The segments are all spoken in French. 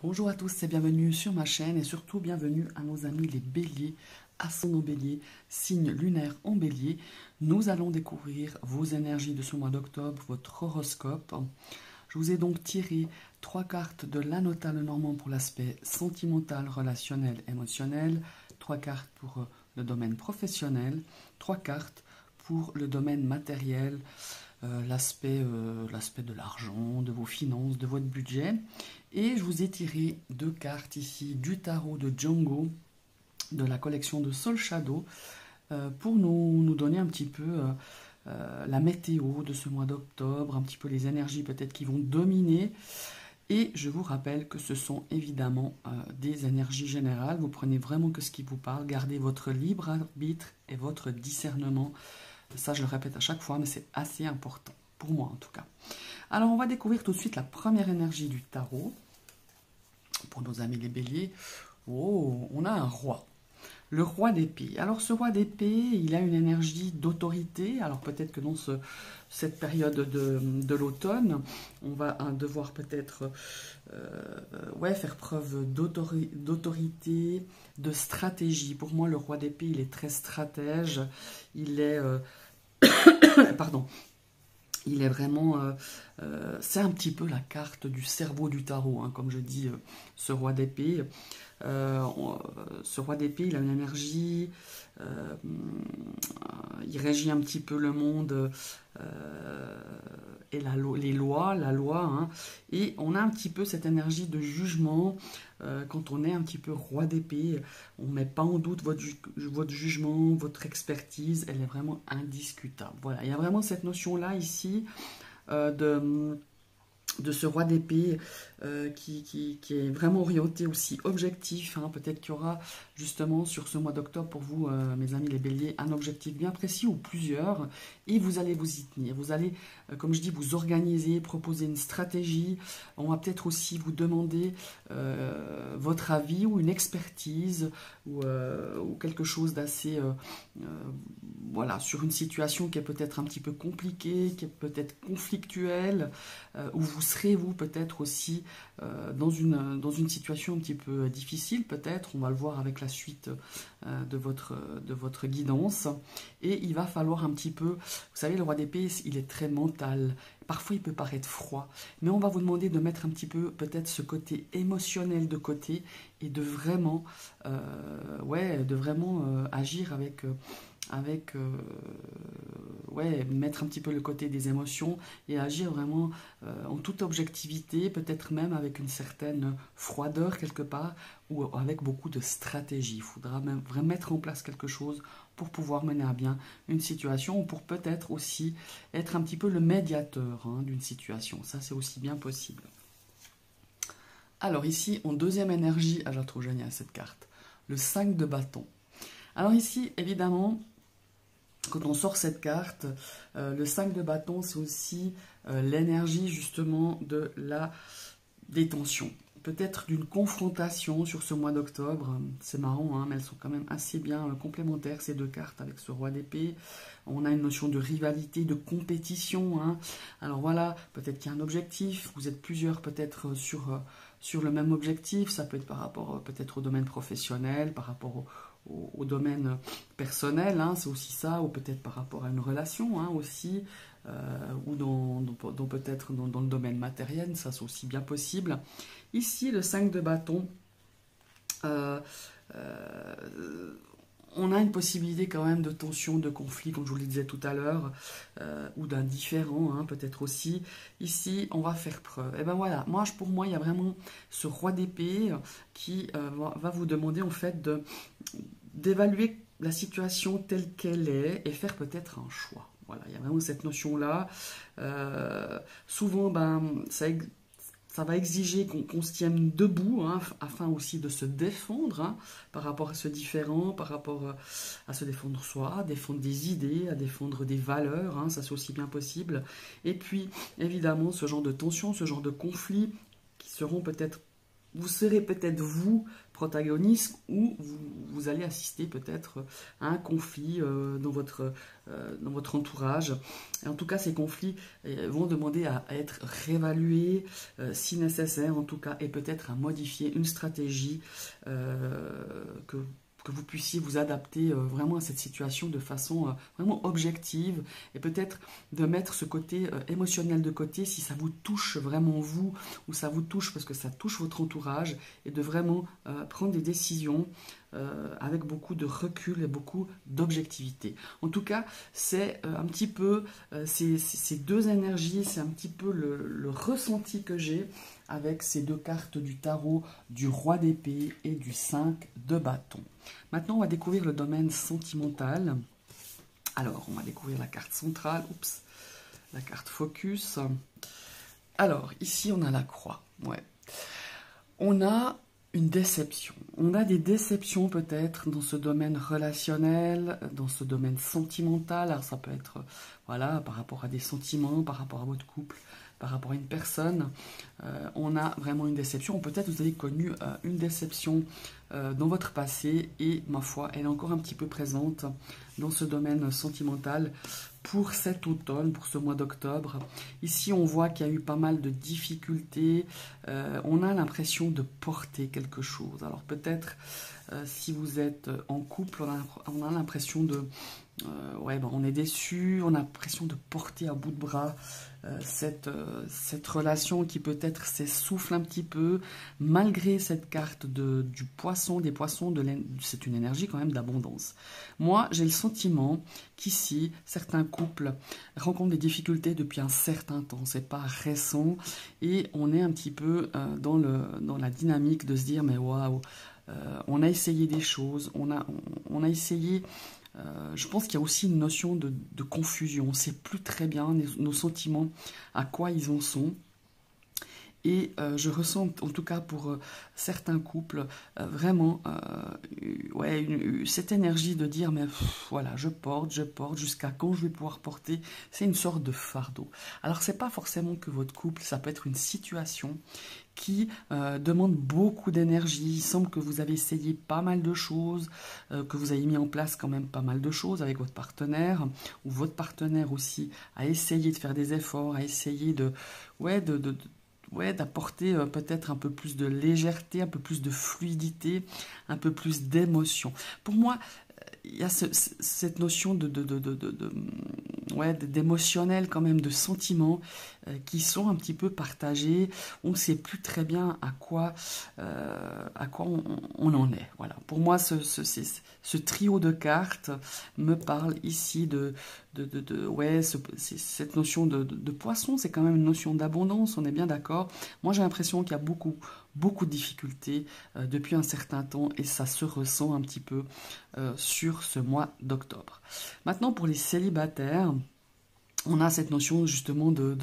Bonjour à tous et bienvenue sur ma chaîne et surtout bienvenue à nos amis les béliers, ascendant bélier, signe lunaire en bélier. Nous allons découvrir vos énergies de ce mois d'octobre, votre horoscope. Je vous ai donc tiré 3 cartes de l'Anotal Normand pour l'aspect sentimental, relationnel, émotionnel, 3 cartes pour le domaine professionnel, 3 cartes pour le domaine matériel, l'aspect de l'argent, de vos finances, de votre budget. Et je vous ai tiré 2 cartes ici du tarot de Django, de la collection de Soul Shadow, pour nous donner un petit peu la météo de ce mois d'octobre, un petit peu les énergies peut-être qui vont dominer. Et je vous rappelle que ce sont évidemment des énergies générales. Vous prenez vraiment que ce qui vous parle, gardez votre libre arbitre et votre discernement. Ça, je le répète à chaque fois, mais c'est assez important, pour moi en tout cas. Alors, on va découvrir tout de suite la première énergie du tarot. Pour nos amis les béliers, oh, on a un roi. Le roi d'épée. Alors, ce roi d'épée, il a une énergie d'autorité. Alors, peut-être que dans cette période de l'automne, on va devoir peut-être faire preuve d'autorité, de stratégie. Pour moi, le roi d'épée, il est très stratège. Il est... pardon. Il est vraiment, c'est un petit peu la carte du cerveau du tarot, hein, comme je dis, ce roi d'épée. Ce roi d'épée, il a une énergie, il régit un petit peu le monde et les lois, la loi. Hein, et on a un petit peu cette énergie de jugement. Quand on est un petit peu roi d'épée, on ne met pas en doute votre jugement, votre expertise, elle est vraiment indiscutable. Voilà, il y a vraiment cette notion-là ici de ce roi d'épée qui est vraiment orienté aussi objectif. Hein. Peut-être qu'il y aura justement sur ce mois d'octobre pour vous, mes amis les béliers, un objectif bien précis ou plusieurs, et vous allez vous y tenir. Vous allez, comme je dis, vous organiser, proposer une stratégie. On va peut-être aussi vous demander votre avis ou une expertise ou quelque chose d'assez... voilà, sur une situation qui est peut-être un petit peu compliquée, qui est peut-être conflictuelle, où vous serez, vous, peut-être aussi dans une situation un petit peu difficile, peut-être. On va le voir avec la suite de votre guidance. Et il va falloir un petit peu... Vous savez, le roi d'épée, il est très mental. Parfois, il peut paraître froid. Mais on va vous demander de mettre un petit peu, peut-être, ce côté émotionnel de côté et de vraiment, agir mettre un petit peu le côté des émotions et agir vraiment en toute objectivité, peut-être même avec une certaine froideur quelque part ou avec beaucoup de stratégie. Il faudra même vraiment mettre en place quelque chose pour pouvoir mener à bien une situation ou pour peut-être aussi être un petit peu le médiateur d'une situation. Ça, c'est aussi bien possible. Alors ici, en deuxième énergie, je la trouve géniale cette carte, le 5 de bâton. Alors ici, évidemment, quand on sort cette carte, le 5 de bâton, c'est aussi l'énergie justement des tensions. Peut-être d'une confrontation sur ce mois d'octobre. C'est marrant, hein, mais elles sont quand même assez bien complémentaires, ces 2 cartes avec ce roi d'épée. On a une notion de rivalité, de compétition. Hein. Alors voilà, peut-être qu'il y a un objectif. Vous êtes plusieurs peut-être sur le même objectif. Ça peut être par rapport peut-être au domaine professionnel, par rapport au domaine personnel, hein, c'est aussi ça, ou peut-être par rapport à une relation hein, aussi, ou peut-être dans le domaine matériel, ça c'est aussi bien possible. Ici, le 5 de bâton, on a une possibilité quand même de tension, de conflit, comme je vous le disais tout à l'heure, ou d'indifférent, hein, peut-être aussi. Ici, on va faire preuve. Et ben voilà, pour moi, il y a vraiment ce roi d'épée qui va vous demander en fait d'évaluer la situation telle qu'elle est et faire peut-être un choix. Voilà, il y a vraiment cette notion-là. Souvent, ça va exiger qu'on se tienne debout, hein, afin aussi de se défendre hein, par rapport à ce différent, par rapport à se défendre soi, à défendre des idées, à défendre des valeurs, hein, ça c'est aussi bien possible. Et puis, évidemment, ce genre de tension, ce genre de conflits qui seront peut-être vous serez peut-être vous protagoniste ou vous allez assister peut-être à un conflit dans votre entourage. Et en tout cas, ces conflits vont demander à être réévalués si nécessaire en tout cas, et peut-être à modifier une stratégie que vous puissiez vous adapter vraiment à cette situation de façon vraiment objective, et peut-être de mettre ce côté émotionnel de côté si ça vous touche vraiment vous, ou ça vous touche parce que ça touche votre entourage, et de vraiment prendre des décisions avec beaucoup de recul et beaucoup d'objectivité. En tout cas, c'est un petit peu ces deux énergies, c'est un petit peu le ressenti que j'ai avec ces deux cartes du tarot, du roi d'épée et du 5 de bâton. Maintenant, on va découvrir le domaine sentimental. Alors, on va découvrir la carte centrale, oups, la carte focus. Alors, ici, on a la croix. Ouais. On a une déception. On a des déceptions peut-être dans ce domaine relationnel, dans ce domaine sentimental. Alors, ça peut être, voilà, par rapport à des sentiments, par rapport à votre couple, par rapport à une personne. On a vraiment une déception. Peut-être vous avez connu une déception dans votre passé, et ma foi, elle est encore un petit peu présente dans ce domaine sentimental pour cet automne, pour ce mois d'octobre. Ici, on voit qu'il y a eu pas mal de difficultés. On a l'impression de porter quelque chose. Alors peut-être, si vous êtes en couple, on a l'impression de... ouais, ben, on est déçu, on a l'impression de porter à bout de bras cette relation qui peut-être s'essouffle un petit peu, malgré cette carte du poisson, des poissons, c'est une énergie quand même d'abondance. Moi, j'ai le sentiment qu'ici, certains couples rencontrent des difficultés depuis un certain temps, c'est pas récent, et on est un petit peu dans la dynamique de se dire, mais waouh, on a essayé des choses, on a essayé... je pense qu'il y a aussi une notion de confusion. On ne sait plus très bien nos sentiments, à quoi ils en sont. Et je ressens, en tout cas pour certains couples, vraiment ouais, cette énergie de dire, mais voilà, je porte, jusqu'à quand je vais pouvoir porter. C'est une sorte de fardeau. Alors, c'est pas forcément que votre couple, ça peut être une situation qui demande beaucoup d'énergie. Il semble que vous avez essayé pas mal de choses, que vous avez mis en place quand même pas mal de choses avec votre partenaire, ou votre partenaire aussi a essayé de faire des efforts, a essayé d'apporter peut-être un peu plus de légèreté, un peu plus de fluidité, un peu plus d'émotion. Pour moi, il y a cette notion d'émotionnel quand même, de sentiments qui sont un petit peu partagés. On ne sait plus très bien à quoi on en est. Voilà. Pour moi, ce trio de cartes me parle ici cette notion de poisson. C'est quand même une notion d'abondance, on est bien d'accord. Moi, j'ai l'impression qu'il y a beaucoup de difficultés depuis un certain temps, et ça se ressent un petit peu sur ce mois d'octobre. Maintenant, pour les célibataires, on a cette notion justement de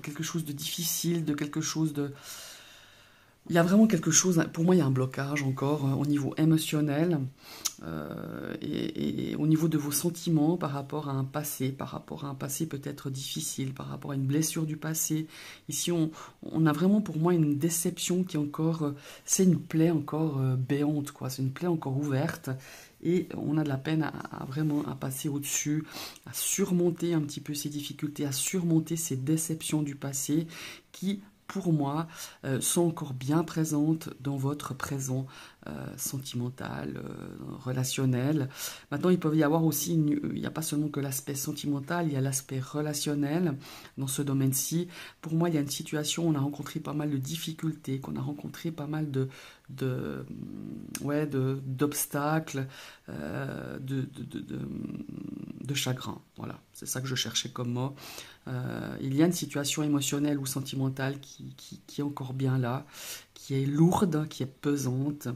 quelque chose de difficile, de quelque chose de... Il y a vraiment quelque chose, pour moi il y a un blocage encore au niveau émotionnel et au niveau de vos sentiments par rapport à un passé peut-être difficile, par rapport à une blessure du passé. Ici on a vraiment pour moi une déception qui est encore, c'est une plaie encore béante, quoi. C'est une plaie encore ouverte, et on a de la peine à vraiment à passer au-dessus, à surmonter un petit peu ces difficultés, à surmonter ces déceptions du passé qui, pour moi, sont encore bien présentes dans votre présent sentimental, relationnel. Maintenant, il peut y avoir aussi, il n'y a pas seulement que l'aspect sentimental, il y a l'aspect relationnel dans ce domaine-ci. Pour moi, il y a une situation où on a rencontré pas mal de difficultés, qu'on a rencontré pas mal d'obstacles, de chagrin. Voilà, c'est ça que je cherchais comme mot. Il y a une situation émotionnelle ou sentimentale qui est encore bien là, qui est lourde, qui est pesante,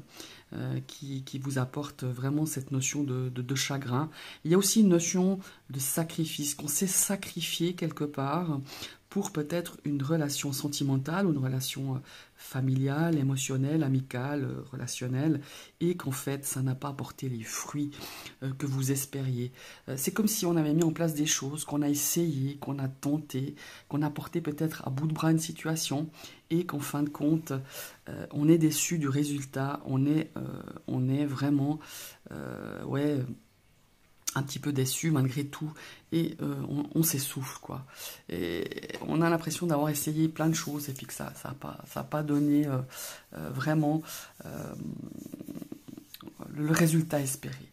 qui vous apporte vraiment cette notion de chagrin. Il y a aussi une notion de sacrifice, qu'on s'est sacrifié quelque part pour peut-être une relation sentimentale ou une relation familiale, émotionnelle, amicale, relationnelle, et qu'en fait, ça n'a pas apporté les fruits que vous espériez. C'est comme si on avait mis en place des choses, qu'on a essayé, qu'on a tenté, qu'on a porté peut-être à bout de bras une situation, et qu'en fin de compte, on est déçu du résultat, on est vraiment, ouais, un petit peu déçu malgré tout, et on s'essouffle, quoi. Et on a l'impression d'avoir essayé plein de choses et puis que ça a pas donné vraiment le résultat espéré.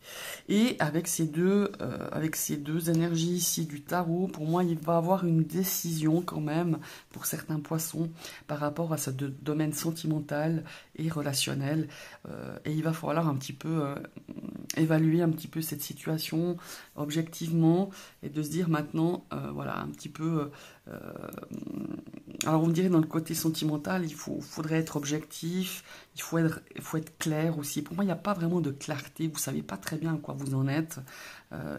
Et avec ces deux énergies ici du tarot, pour moi, il va y avoir une décision quand même pour certains poissons par rapport à ce domaine sentimental et relationnel. Et il va falloir un petit peu évaluer un petit peu cette situation objectivement et de se dire maintenant, voilà, un petit peu... alors on dirait dans le côté sentimental, faudrait être objectif, il faut être clair aussi. Pour moi, il n'y a pas vraiment de clarté, vous ne savez pas très bien à quoi vous en êtes,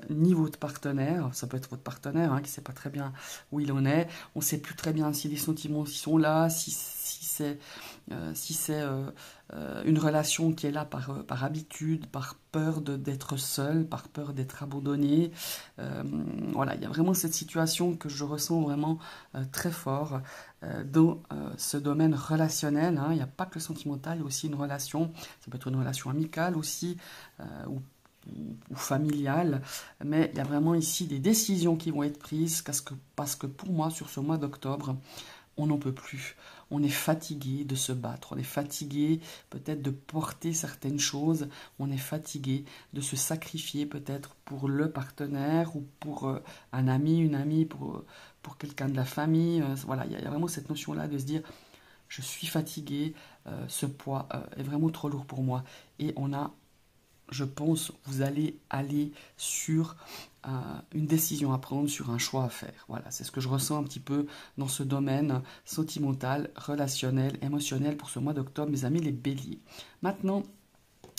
ni votre partenaire, ça peut être votre partenaire qui ne sait pas très bien où il en est, on ne sait plus très bien si les sentiments sont là, si c'est une relation qui est là par habitude, par peur d'être seul, par peur d'être abandonné. Voilà, il y a vraiment cette situation que je ressens vraiment très fort dans ce domaine relationnel. Il n'y a pas que le sentimental, il y a aussi une relation, ça peut être une relation amicale aussi, ou familiale, mais il y a vraiment ici des décisions qui vont être prises parce que pour moi, sur ce mois d'octobre, on n'en peut plus. On est fatigué de se battre, on est fatigué peut-être de porter certaines choses, on est fatigué de se sacrifier peut-être pour le partenaire ou pour un ami, une amie, pour quelqu'un de la famille. Voilà, il y a vraiment cette notion-là de se dire je suis fatigué, ce poids est vraiment trop lourd pour moi. Et je pense, vous allez aller sur une décision à prendre, sur un choix à faire. Voilà, c'est ce que je ressens un petit peu dans ce domaine sentimental, relationnel, émotionnel pour ce mois d'octobre, mes amis les béliers. Maintenant,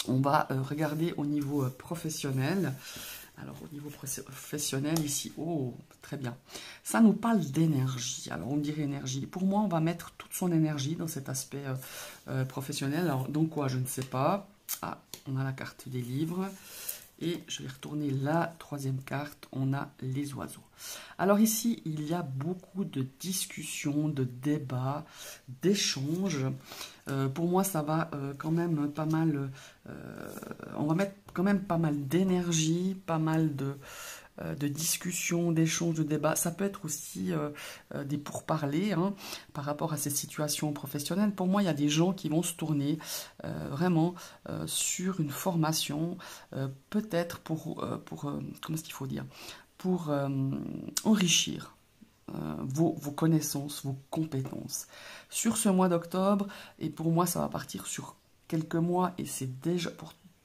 on va regarder au niveau professionnel. Alors, au niveau professionnel, ici, oh, très bien. Ça nous parle d'énergie. Alors, on dirait énergie. Pour moi, on va mettre toute son énergie dans cet aspect professionnel. Alors, donc quoi, je ne sais pas. Ah, on a la carte des livres. Et je vais retourner la troisième carte. On a les oiseaux. Alors ici, il y a beaucoup de discussions, de débats, d'échanges. Pour moi, ça va quand même pas mal... on va mettre quand même pas mal d'énergie, pas mal de discussions, d'échanges, de débats. Ça peut être aussi des pourparlers par rapport à cette situation professionnelle. Pour moi, il y a des gens qui vont se tourner vraiment sur une formation, peut-être pour comment est-ce qu'il faut dire, pour enrichir vos connaissances, vos compétences. Sur ce mois d'octobre, et pour moi, ça va partir sur quelques mois, et c'est déjà...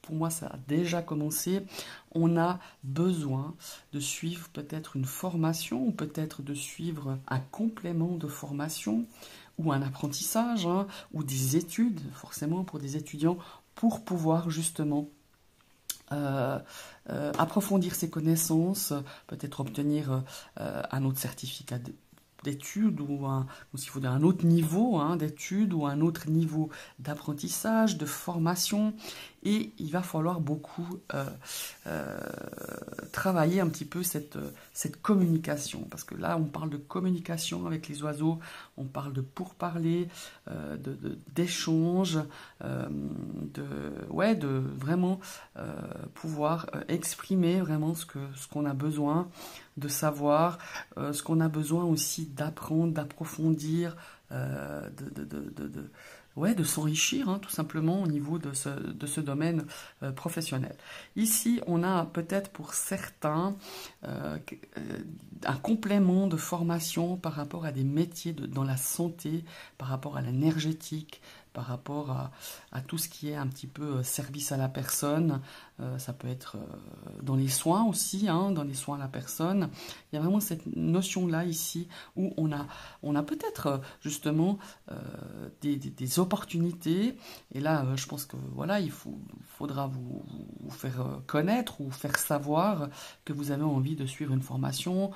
Pour moi, ça a déjà commencé. On a besoin de suivre peut-être une formation ou peut-être de suivre un complément de formation ou un apprentissage ou des études, forcément pour des étudiants, pour pouvoir justement approfondir ses connaissances, peut-être obtenir un autre certificat d'études ou s'il faut dire un autre niveau d'études ou un autre niveau d'apprentissage, de formation. Et il va falloir beaucoup travailler un petit peu cette communication. Parce que là, on parle de communication avec les oiseaux, on parle de pourparler, d'échange, de vraiment pouvoir exprimer vraiment ce qu'on a besoin de savoir, ce qu'on a besoin aussi d'apprendre, d'approfondir, de s'enrichir tout simplement au niveau de ce domaine professionnel. Ici, on a peut-être pour certains un complément de formation par rapport à des métiers dans la santé, par rapport à l'énergétique, par rapport à tout ce qui est un petit peu service à la personne. Ça peut être dans les soins aussi, hein, dans les soins à la personne. Il y a vraiment cette notion-là ici où on a peut-être justement des opportunités. Et là, je pense que voilà, faudra vous faire connaître ou faire savoir que vous avez envie de suivre une formation,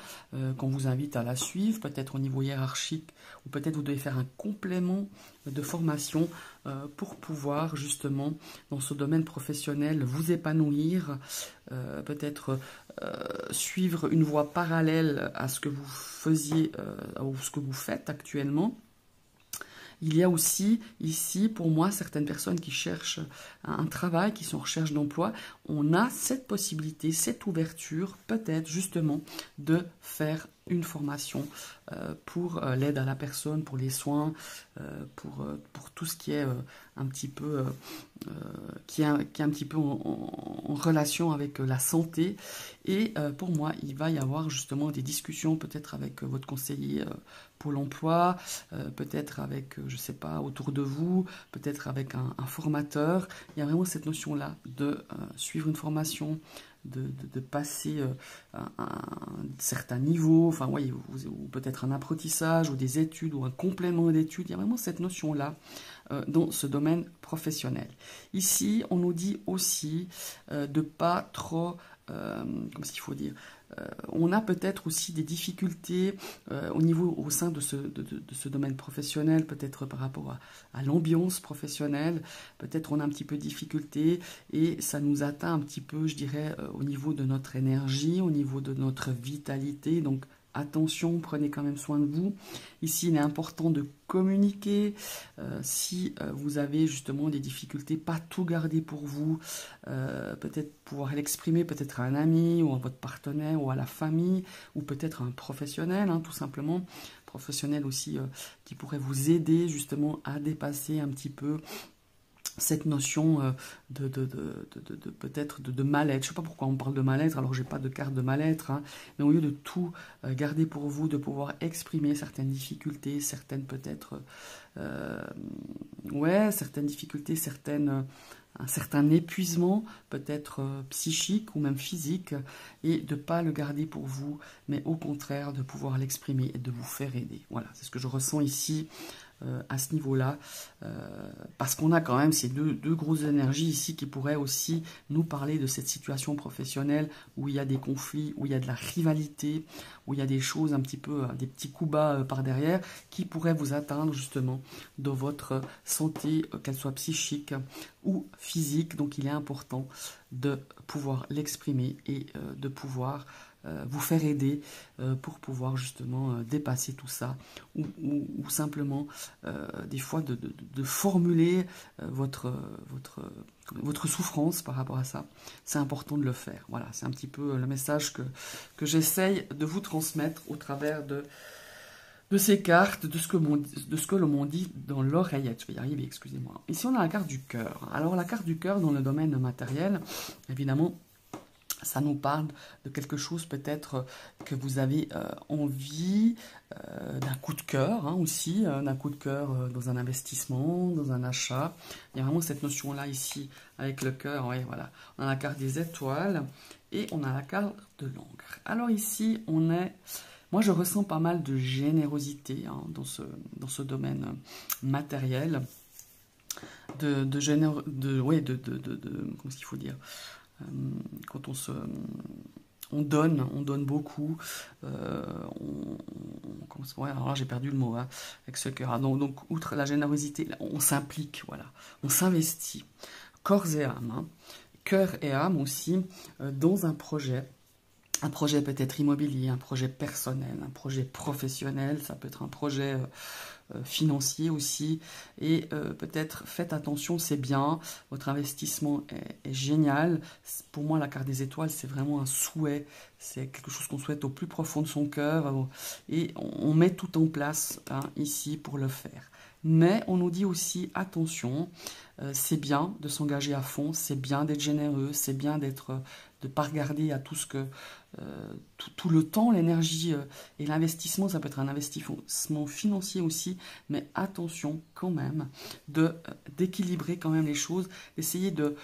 qu'on vous invite à la suivre, peut-être au niveau hiérarchique, ou peut-être vous devez faire un complément de formation pour pouvoir justement dans ce domaine professionnel vous épanouir, peut-être suivre une voie parallèle à ce que vous faisiez ou ce que vous faites actuellement. Il y a aussi ici, pour moi, certaines personnes qui cherchent un travail, qui sont en recherche d'emploi. On a cette possibilité, cette ouverture, peut-être justement, de faire une formation pour l'aide à la personne, pour les soins, pour tout ce qui est un petit peu, qui est un petit peu en relation avec la santé. Et pour moi, il va y avoir justement des discussions peut-être avec votre conseiller Pôle emploi, peut-être avec, je ne sais pas, autour de vous, peut-être avec un formateur. Il y a vraiment cette notion-là de suivre une formation, de passer un certain niveau, enfin, oui, ou peut-être un apprentissage, ou des études, ou un complément d'études. Il y a vraiment cette notion-là dans ce domaine professionnel. Ici, on nous dit aussi de pas trop, comment est-ce qu'il faut dire, on a peut-être aussi des difficultés au sein de ce domaine professionnel, peut-être par rapport à l'ambiance professionnelle, peut-être on a un petit peu de difficulté et ça nous atteint un petit peu, je dirais, au niveau de notre énergie, au niveau de notre vitalité. Donc attention, prenez quand même soin de vous. Ici, il est important de communiquer. Si vous avez justement des difficultés, pas tout garder pour vous. Peut-être pouvoir l'exprimer peut-être à un ami ou à votre partenaire ou à la famille ou peut-être à un professionnel, hein, tout simplement. Professionnel aussi qui pourrait vous aider justement à dépasser un petit peu cette notion peut-être de mal-être. Je ne sais pas pourquoi on parle de mal-être, alors j'ai pas de carte de mal-être, hein, mais au lieu de tout garder pour vous, de pouvoir exprimer certaines difficultés, certaines peut-être, certaines difficultés, un certain épuisement, peut-être psychique ou même physique, et de ne pas le garder pour vous, mais au contraire de pouvoir l'exprimer et de vous faire aider. Voilà, c'est ce que je ressens ici. À ce niveau-là, parce qu'on a quand même ces deux grosses énergies ici qui pourraient aussi nous parler de cette situation professionnelle où il y a des conflits, où il y a de la rivalité, où il y a des choses un petit peu, des petits coups bas par derrière qui pourraient vous atteindre justement dans votre santé, qu'elle soit psychique ou physique. Donc il est important de pouvoir l'exprimer et de pouvoir vous faire aider pour pouvoir justement dépasser tout ça ou simplement des fois de formuler votre souffrance par rapport à ça. C'est important de le faire. Voilà, c'est un petit peu le message que j'essaye de vous transmettre au travers de ces cartes, de ce que l'on m'ont dit dans l'oreillette. Je vais y arriver, excusez-moi. Ici, on a la carte du cœur. Alors, la carte du cœur dans le domaine matériel, évidemment, ça nous parle de quelque chose peut-être que vous avez envie, d'un coup de cœur hein, aussi, d'un coup de cœur dans un investissement, dans un achat. Il y a vraiment cette notion-là ici avec le cœur. Ouais, voilà. On a la carte des étoiles et on a la carte de l'encre. Alors ici, moi je ressens pas mal de générosité hein, dans ce domaine matériel, comment est-ce qu'il faut dire, quand on donne beaucoup. Alors là, j'ai perdu le mot hein, avec ce cœur. Donc, outre la générosité, on s'implique, voilà, on s'investit, corps et âme, hein, cœur et âme aussi, dans un projet. Un projet peut-être immobilier, un projet personnel, un projet professionnel, ça peut être un projet financier aussi. Et peut-être faites attention, c'est bien, votre investissement est génial. Pour moi, la carte des étoiles, c'est vraiment un souhait, c'est quelque chose qu'on souhaite au plus profond de son cœur. Et on met tout en place hein, ici pour le faire. Mais on nous dit aussi, attention, c'est bien de s'engager à fond, c'est bien d'être généreux, c'est bien de ne pas regarder à tout ce que tout le temps, l'énergie et l'investissement. Ça peut être un investissement financier aussi, mais attention quand même d'équilibrer quand même les choses, d'essayer de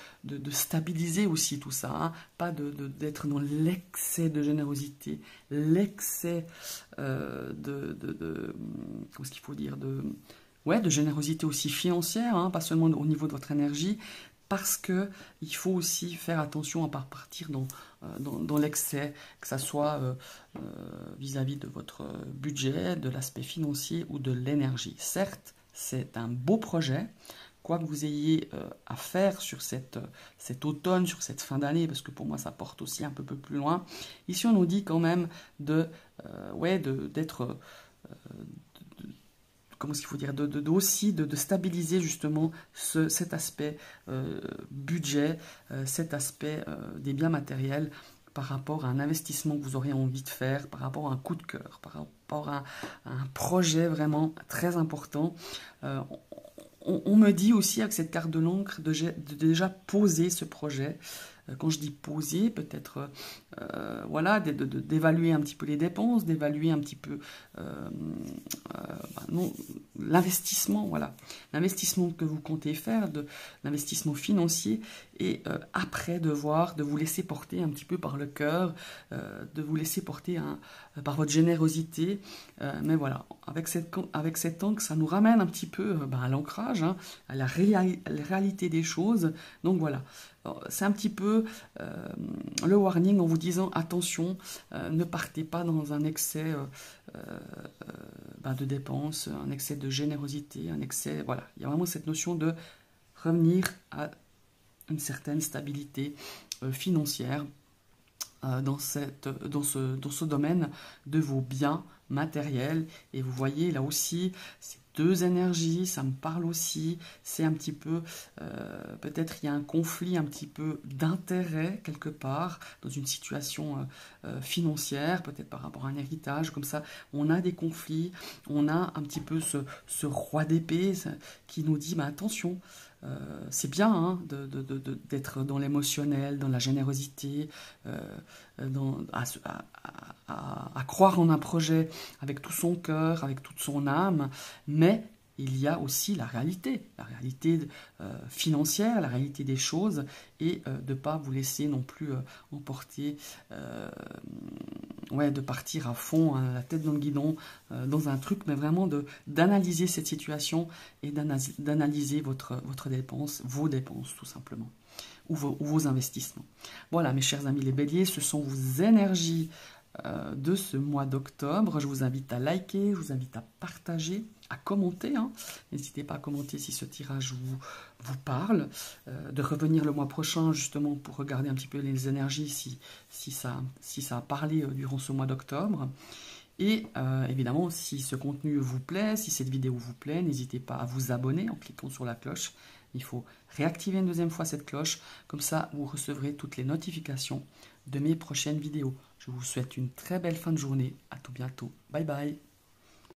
stabiliser aussi tout ça, hein, pas d'être dans l'excès de générosité, l'excès comment est-ce qu'il faut dire, de générosité aussi financière, hein, pas seulement au niveau de votre énergie, parce que il faut aussi faire attention à ne pas partir dans l'excès, que ce soit vis-à-vis de votre budget, de l'aspect financier ou de l'énergie. Certes, c'est un beau projet, quoi que vous ayez à faire sur cet automne, sur cette fin d'année, parce que pour moi ça porte aussi un peu plus loin. Ici on nous dit quand même d'être comment est-ce qu'il faut dire, aussi de stabiliser justement cet aspect budget, cet aspect des biens matériels par rapport à un investissement que vous aurez envie de faire, par rapport à un coup de cœur, par rapport à un projet vraiment très important. On me dit aussi avec cette carte de l'encre de déjà poser ce projet. Quand je dis poser, peut-être voilà, d'évaluer un petit peu les dépenses, d'évaluer un petit peu l'investissement, voilà, l'investissement que vous comptez faire, l'investissement financier, et après de vous laisser porter un petit peu par le cœur, de vous laisser porter par votre générosité, mais voilà, avec cette encre, ça nous ramène un petit peu à l'ancrage, hein, à la réalité des choses. Donc voilà, c'est un petit peu le warning en vous disant attention, ne partez pas dans un excès de dépenses, un excès de générosité, un excès, voilà, il y a vraiment cette notion de revenir à une certaine stabilité financière dans ce domaine de vos biens matériels. Et vous voyez là aussi ces deux énergies, ça me parle aussi, c'est un petit peu peut-être il y a un conflit un petit peu d'intérêt quelque part dans une situation financière, peut-être par rapport à un héritage, comme ça on a des conflits, on a un petit peu ce roi d'épée qui nous dit attention, c'est bien hein, d'être dans l'émotionnel, dans la générosité, à croire en un projet avec tout son cœur, avec toute son âme, mais il y a aussi la réalité financière, la réalité des choses, et de ne pas vous laisser non plus emporter, de partir à fond, hein, la tête dans le guidon, dans un truc, mais vraiment d'analyser cette situation et d'analyser votre dépense, vos dépenses tout simplement, ou vos investissements. Voilà mes chers amis les béliers, ce sont vos énergies de ce mois d'octobre. Je vous invite à liker, je vous invite à partager, à commenter. Hein. N'hésitez pas à commenter si ce tirage vous parle. De revenir le mois prochain justement pour regarder un petit peu les énergies si ça a parlé durant ce mois d'octobre. Et évidemment, si ce contenu vous plaît, si cette vidéo vous plaît, n'hésitez pas à vous abonner en cliquant sur la cloche. Il faut réactiver une deuxième fois cette cloche, comme ça vous recevrez toutes les notifications de mes prochaines vidéos. Je vous souhaite une très belle fin de journée. À tout bientôt. Bye bye.